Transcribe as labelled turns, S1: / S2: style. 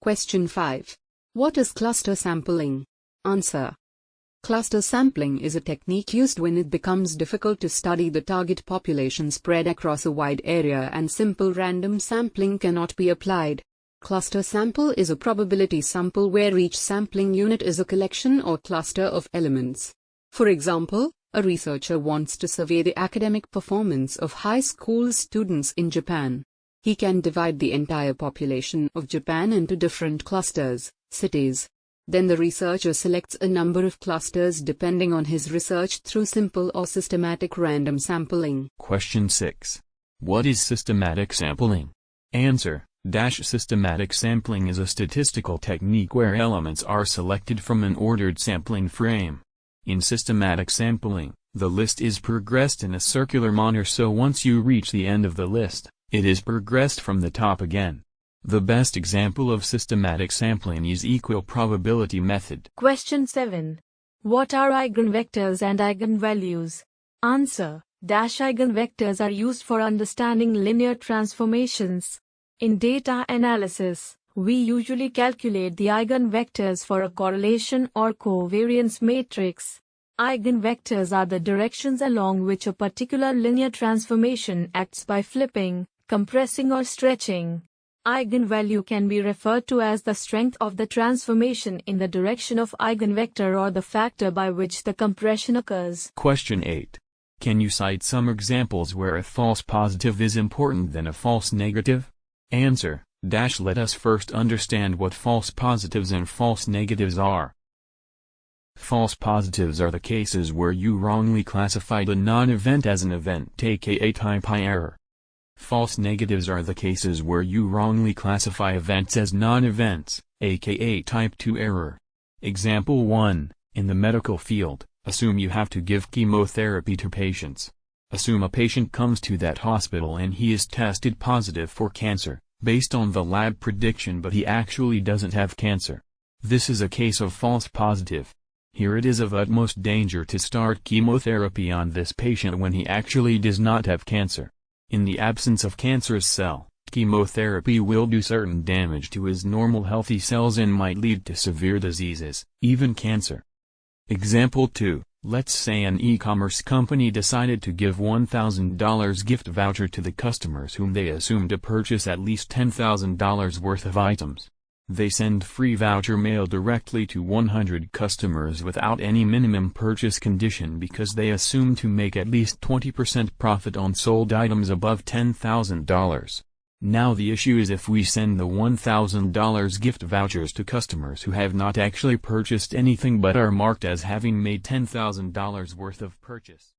S1: Question 5. What is cluster sampling? Answer. Cluster sampling is a technique used when it becomes difficult to study the target population spread across a wide area and simple random sampling cannot be applied. Cluster sample is a probability sample where each sampling unit is a collection or cluster of elements. For example, a researcher wants to survey the academic performance of high school students in Japan. He can divide the entire population of Japan into different clusters, cities. Then the researcher selects a number of clusters depending on his research through simple or systematic random sampling.
S2: Question 6. What is systematic sampling? Answer. Systematic sampling is a statistical technique where elements are selected from an ordered sampling frame. In systematic sampling, the list is progressed in a circular manner, so once you reach the end of the list, it is progressed from the top again. The best example of systematic sampling is equal probability method.
S3: Question 7. What are eigenvectors and eigenvalues? Answer. Eigenvectors are used for understanding linear transformations. In data analysis, we usually calculate the eigenvectors for a correlation or covariance matrix. Eigenvectors are the directions along which a particular linear transformation acts by flipping, compressing or stretching. Eigenvalue can be referred to as the strength of the transformation in the direction of eigenvector or the factor by which the compression occurs.
S2: Question 8. Can you cite some examples where a false positive is important than a false negative? Answer. Let us first understand what false positives and false negatives are. False positives are the cases where you wrongly classified a non-event as an event, aka type I error. False negatives are the cases where you wrongly classify events as non-events, aka type 2 error. Example 1. In the medical field, assume you have to give chemotherapy to patients. Assume a patient comes to that hospital and he is tested positive for cancer, based on the lab prediction, but he actually doesn't have cancer. This is a case of false positive. Here it is of utmost danger to start chemotherapy on this patient when he actually does not have cancer. In the absence of cancerous cell, chemotherapy will do certain damage to his normal healthy cells and might lead to severe diseases, even cancer. Example 2. Let's say an e-commerce company decided to give $1,000 gift voucher to the customers whom they assume to purchase at least $10,000 worth of items. They send free voucher mail directly to 100 customers without any minimum purchase condition because they assume to make at least 20% profit on sold items above $10,000. Now the issue is if we send the $1,000 gift vouchers to customers who have not actually purchased anything but are marked as having made $10,000 worth of purchase.